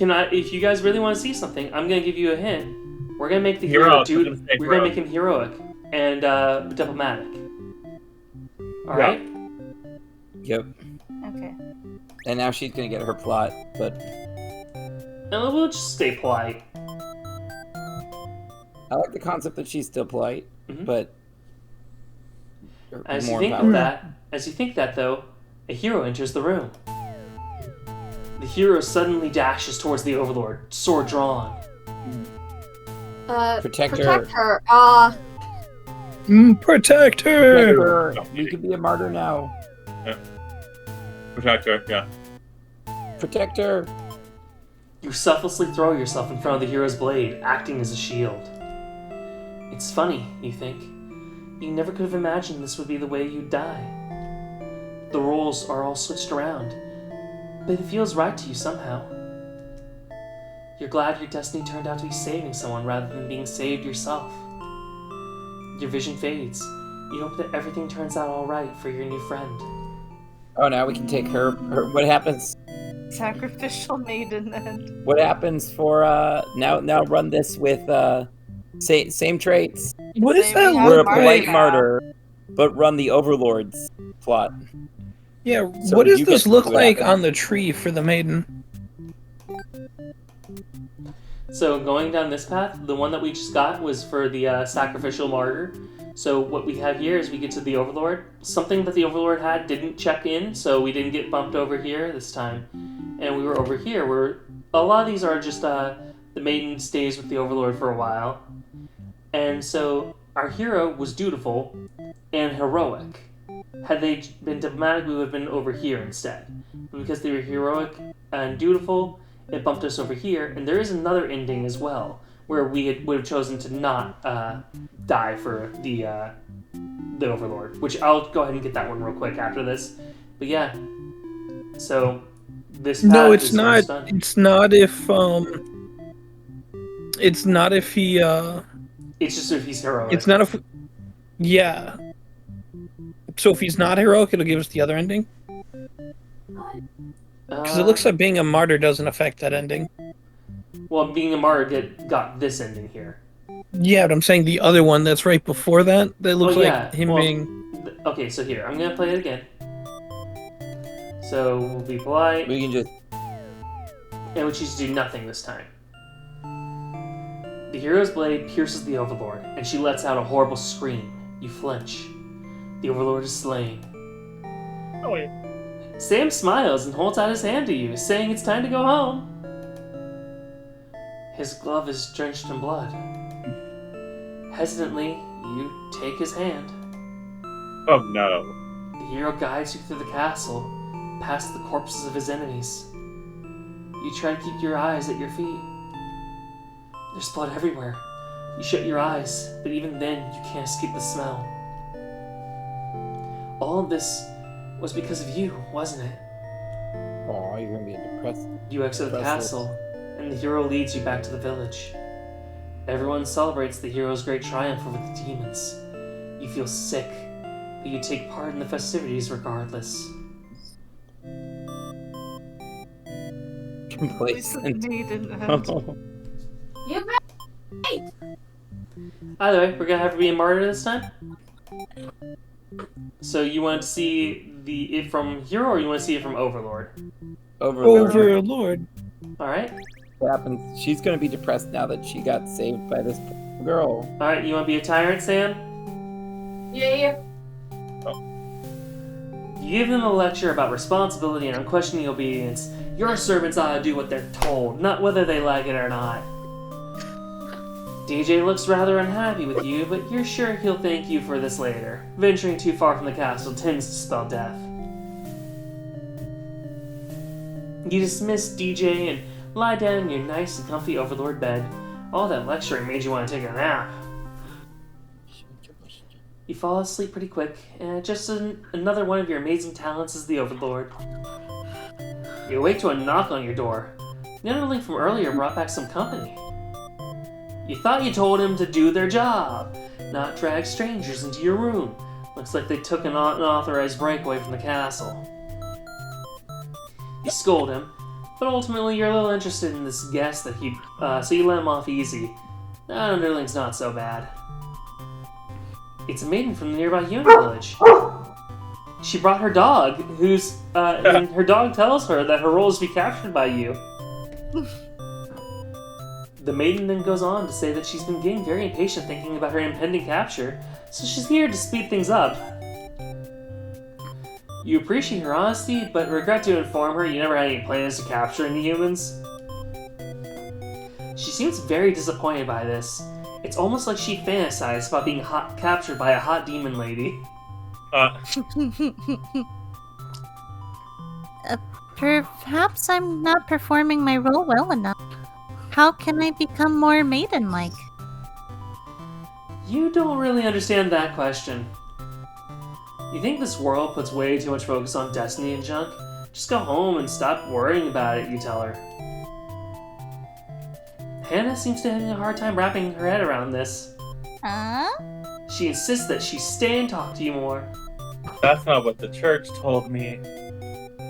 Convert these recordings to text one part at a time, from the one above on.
If you guys really want to see something, I'm gonna give you a hint. We're gonna make the Hero, hero we're gonna make him heroic and diplomatic. All right. Yep. Okay. And now she's gonna get her plot, but And we'll just stay polite. I like the concept that she's still polite, but As you more think power. that, though, a hero enters the room. The hero suddenly dashes towards the Overlord, sword drawn. Protect her. Protect her! You can be a martyr now. Yeah. Protect her, yeah. Protect her. You selflessly throw yourself in front of the hero's blade, acting as a shield. It's funny, you think. You never could have imagined this would be the way you'd die. The roles are all switched around, but it feels right to you somehow. You're glad your destiny turned out to be saving someone rather than being saved yourself. Your vision fades. You hope that everything turns out all right for your new friend. Oh, now we can take her. What happens? Sacrificial maiden then. What happens for now? Run this with same traits. What does that We're a look polite like? martyr, but run the Overlord's plot. Yeah, So what does you this get to look see what like happens. on the tree for the maiden? So going down this path, the one that we just got was for the sacrificial martyr. So what we have here is we get to the Overlord. Something that the Overlord had didn't check in, so we didn't get bumped over here this time. And we were over here where a lot of these are just the maiden stays with the Overlord for a while. And so our hero was dutiful and heroic. Had they been diplomatic, we would have been over here instead. But because they were heroic and dutiful, it bumped us over here. And there is another ending as well, where we would have chosen to not die for the Overlord. Which I'll go ahead and get that one real quick after this. But yeah, so this path No, it's is not. almost done. It's not if It's not if he. It's just if he's heroic. It's not if. Yeah. So if he's not heroic, it'll give us the other ending. Because it looks like being a martyr doesn't affect that ending. Well, being a martyr got this ending here. Yeah, but I'm saying the other one that's right before that. That looks like him well, being. Okay, so here I'm gonna play it again. So we'll be polite. We can just. And we choose to do nothing this time. The hero's blade pierces the Overlord, and she lets out a horrible scream. You flinch. The Overlord is slain. Oh, yeah. Sam smiles and holds out his hand to you, saying it's time to go home. His glove is drenched in blood. Hesitantly, you take his hand. Oh, no. The hero guides you through the castle, past the corpses of his enemies. You try to keep your eyes at your feet. There's blood everywhere. You shut your eyes, but even then, you can't escape the smell. All of this was because of you, wasn't it? Oh, you're gonna be depressed. You exit the Depressed. castle, and the hero leads you back to the village. Everyone celebrates the hero's great triumph over the demons. You feel sick, but you take part in the festivities regardless. Complacent. You Either way, we're gonna have her be a martyr this time. So you want to see it from hero, or you want to see it from Overlord? Overlord. All right. What happens? She's gonna be depressed now that she got saved by this girl. All right. You want to be a tyrant, Sam? Yeah. You give them a lecture about responsibility and unquestioning obedience. Your servants ought to do what they're told, not whether they like it or not. DJ looks rather unhappy with you, but you're sure he'll thank you for this later. Venturing too far from the castle tends to spell death. You dismiss DJ and lie down in your nice and comfy Overlord bed. All that lecturing made you want to take a nap. You fall asleep pretty quick, and just another one of your amazing talents is the Overlord. You awake to a knock on your door. The underling from earlier brought back some company. You thought you told him to do their job, not drag strangers into your room. Looks like they took an unauthorized breakaway from the castle. You scold him, But ultimately, you're a little interested in this guest that so you let him off easy. That underling's not so bad. It's a maiden from the nearby human village. She brought her dog, and her dog tells her that her role is to be captured by you. The maiden then goes on to say that she's been getting very impatient thinking about her impending capture, so she's here to speed things up. You appreciate her honesty, but regret to inform her you never had any plans to capture any humans. She seems very disappointed by this. It's almost like she fantasized about being captured by a hot demon lady. Perhaps I'm not performing my role well enough. How can I become more maiden-like? You don't really understand that question. You think this world puts way too much focus on destiny and junk? Just go home and stop worrying about it, you tell her. Hannah seems to be having a hard time wrapping her head around this. Huh? She insists that she stay and talk to you more. That's not what the church told me.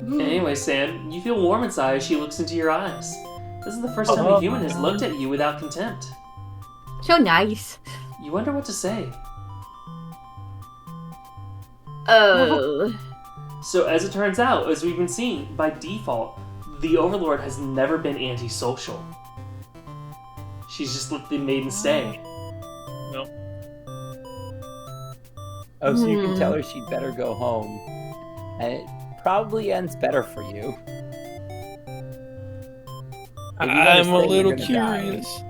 Anyway, Sam, you feel warm inside as she looks into your eyes. This is the first time a human has looked at you without contempt. So nice. You wonder what to say. Oh. So as it turns out, as we've been seeing, by default, the Overlord has never been antisocial. She's just let the maiden stay. No. Oh, so you can tell her she'd better go home. And it probably ends better for you. If you wanna I'm a stay, you're little gonna die. curious.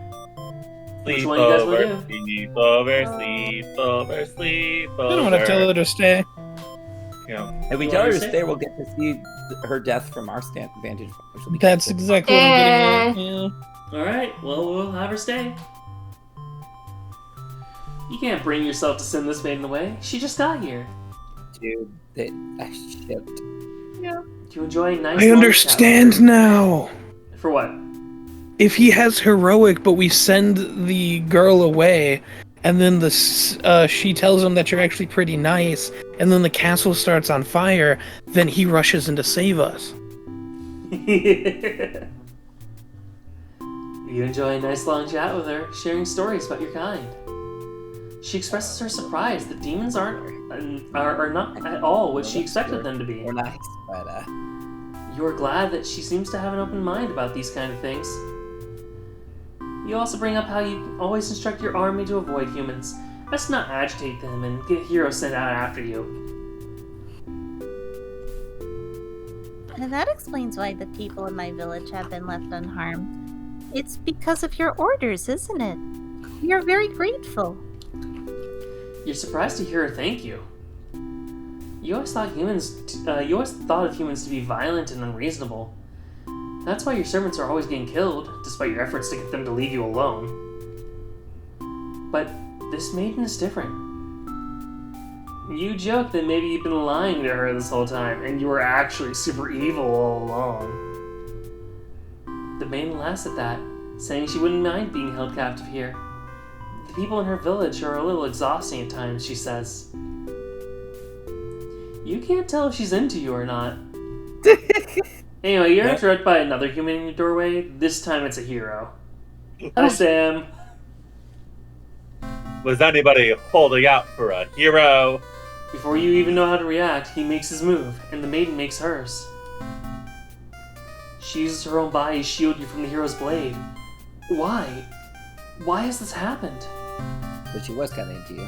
Which one you guys will do? Sleep over, sleep over. I don't want to tell her to stay. Yeah. If we You tell her to understand? stay, we'll get to see her death from our vantage point. Which will be That's cool. exactly what I'm getting at. Yeah. Alright, well, we'll have her stay. You can't bring yourself to send this maiden away. She just got here. Dude, that shit. Do you enjoy a nice I long understand chat? now. For what? If he has heroic, but we send the girl away, and then she tells him that you're actually pretty nice, and then the castle starts on fire, then he rushes in to save us. You enjoy a nice long chat with her, sharing stories about your kind. She expresses her surprise that demons are not at all what she expected them to be. We're nice, but You are glad that she seems to have an open mind about these kind of things. You also bring up how you always instruct your army to avoid humans. Best not agitate them and get heroes sent out after you. And that explains why the people in my village have been left unharmed. It's because of your orders, isn't it? We are very grateful. You're surprised to hear her thank you. You always thought of humans to be violent and unreasonable. That's why your servants are always getting killed, despite your efforts to get them to leave you alone. But this maiden is different. You joke that maybe you've been lying to her this whole time, and you were actually super evil all along. The maiden laughs at that, saying she wouldn't mind being held captive here. The people in her village are a little exhausting at times, she says. You can't tell if she's into you or not. Anyway, you're interrupted by another human in your doorway. This time it's a hero. Hi, Sam. Was anybody holding out for a hero? Before you even know how to react, he makes his move, and the maiden makes hers. She uses her own body to shield you from the hero's blade. Why? Why has this happened? but she was kind of into you.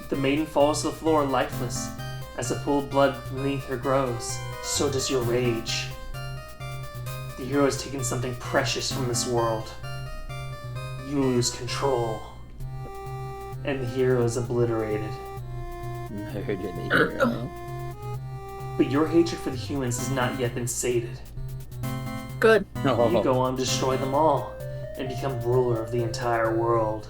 The maiden falls to the floor lifeless. As the pool of blood beneath her grows, so does your rage. The hero has taken something precious from this world. You lose control. And the hero is obliterated. Murder the hero. But your hatred for the humans has not yet been sated. Good. No. You go on to destroy them all, and become ruler of the entire world.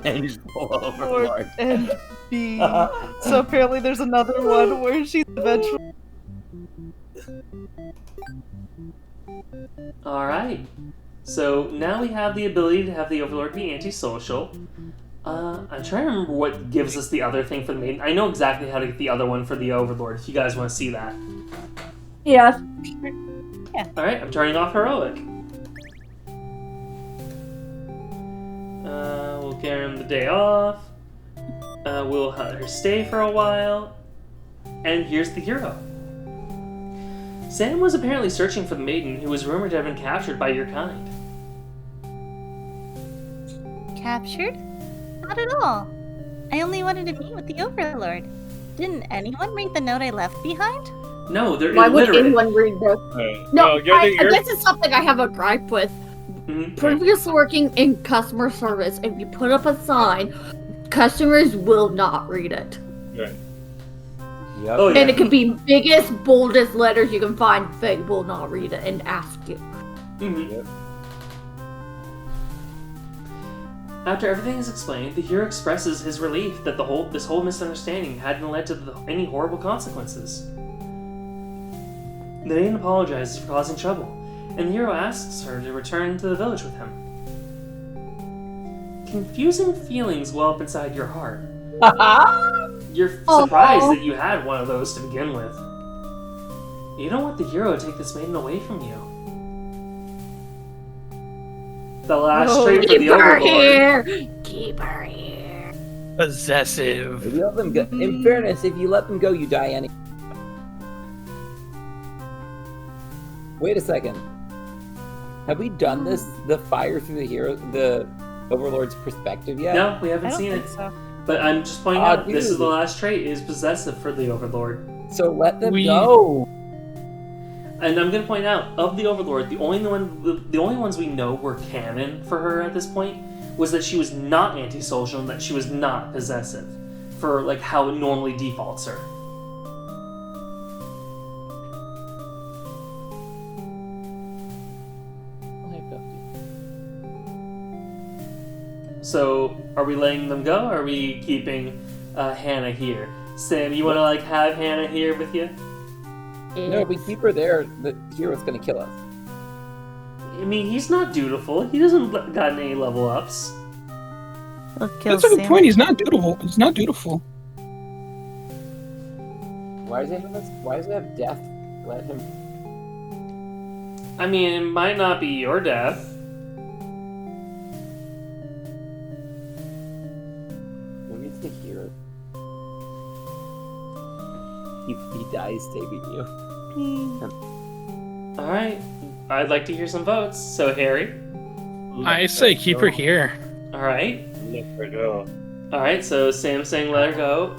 And just fall Lord overboard. and B. So apparently there's another one where she's eventually. Alright. So now we have the ability to have the Overlord be antisocial. I'm trying to remember what gives us the other thing for the maiden. I know exactly how to get the other one for the Overlord, if you guys want to see that. Yeah. Alright, I'm turning off heroic. We'll give him the day off. We'll have her stay for a while. And here's the hero. Sam was apparently searching for the maiden who was rumored to have been captured by your kind. Captured? Not at all. I only wanted to meet with the Overlord. Didn't anyone read the note I left behind? No, they're Why would illiterate. anyone read this? No, this is something I have a gripe with. Mhm. Previously working in customer service, if you put up a sign, customers will not read it. Right. Yep. Oh, yeah. And it could be biggest, boldest letters you can find. They will not read it and ask you. Mhm. Yep. After everything is explained, the hero expresses his relief that this whole misunderstanding hadn't led to any horrible consequences. The maiden apologizes for causing trouble, and the hero asks her to return to the village with him. Confusing feelings well up inside your heart. You're surprised that you had one of those to begin with. You don't want the hero to take this maiden away from you. The last trait for the Overlord. Keep her here. Possessive. If you let them go, in fairness, if you let them go, you die anyway. Wait a second. Have we done this? The fire through the Overlord's perspective yet? No, we I haven't don't seen think it. so. But I'm just pointing Aw, out, this is dude. the last trait, is possessive for the Overlord. So let them We- go. And I'm gonna point out, of the Overlord, the only ones we know were canon for her at this point was that she was not antisocial and that she was not possessive, for like how it normally defaults her. So, are we letting them go, or are we keeping Hannah here? Sam, you wanna like have Hannah here with you? No, if we keep her there, the hero's gonna kill us. I mean, he's not dutiful. He doesn't got any level ups. We'll kill That's a good Sam. point. He's not dutiful. He's not dutiful. Why does it have death? Let him. I mean, it might not be your death. Maybe it's the hero. He dies saving you. All right, I'd like to hear some votes. So Harry. I say keep her here. All right. Let her go. All right. So Sam saying let her go.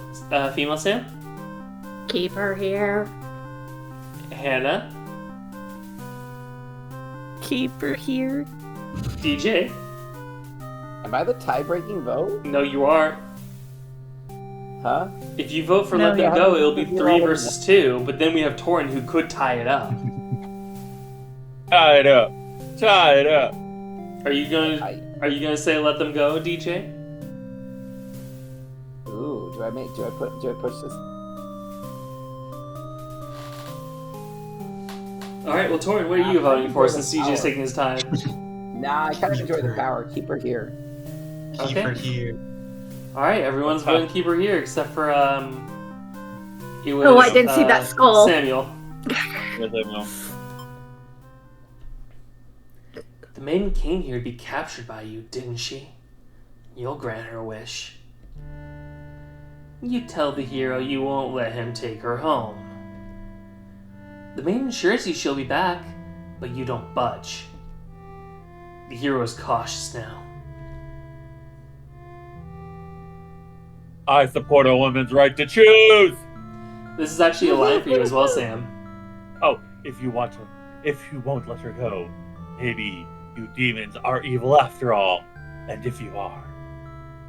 Female Sam. Keep her here. Hannah. Keep her here. DJ. Am I the tie-breaking vote? No, you aren't. Huh? If you vote for No, let them yeah. go, it'll be You're 3 all- versus 2. But then we have Torin who could tie it up. Tie it up. Tie it up. Are you gonna say let them go, DJ? Ooh, do I push this? All right. Well, Torin, what are you voting for since DJ's taking his time? Nah, I kind of enjoy the power. Keep her here. Keep her here. All right, everyone's voting keep her here except for it was. Oh, I didn't see that skull. Samuel. Yes, I will. The maiden came here to be captured by you, didn't she? You'll grant her wish. You tell the hero you won't let him take her home. The maiden assures you she'll be back, but you don't budge. The hero is cautious now. I support a woman's right to choose. This is actually a line for you as well, Sam. Oh, if you won't let her go, maybe you demons are evil after all. And if you are,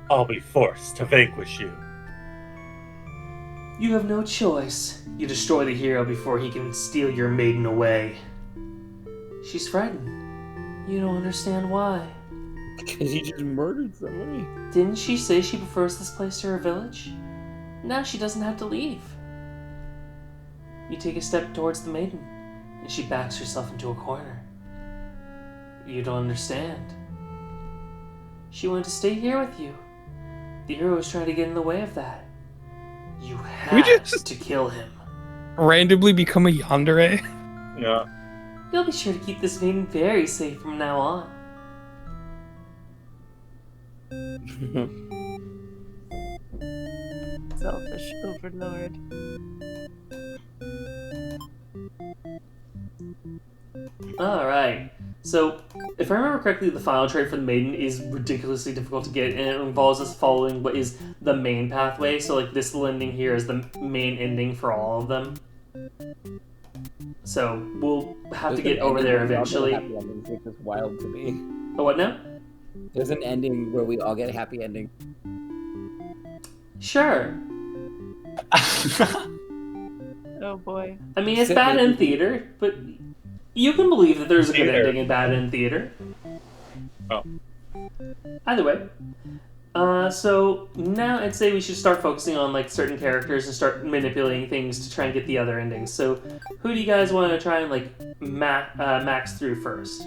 I'll be forced to vanquish you. You have no choice. You destroy the hero before he can steal your maiden away. She's frightened. You don't understand why. Because he just murdered somebody. Didn't she say she prefers this place to her village? Now she doesn't have to leave. You take a step towards the maiden, and she backs herself into a corner. You don't understand. She wanted to stay here with you, The hero is trying to get in the way of that. You We had just- to kill him. Randomly become a yandere. Yeah. You'll be sure to keep this maiden very safe from now on. Selfish overlord. Alright. So, if I remember correctly, the final trade for the maiden is ridiculously difficult to get, and it involves us following what is the main pathway. So, like, this little ending here is the main ending for all of them. So, we'll have to get over there eventually. Happy endings, which is wild to me. Oh, what now? There's an ending where we all get a happy ending. Sure. Oh boy. I mean, it's bad in theater, but you can believe that there's a good Theater. ending in bad in theater. Oh. Either way. So now I'd say we should start focusing on like certain characters and start manipulating things to try and get the other endings. So who do you guys want to try and like max through first?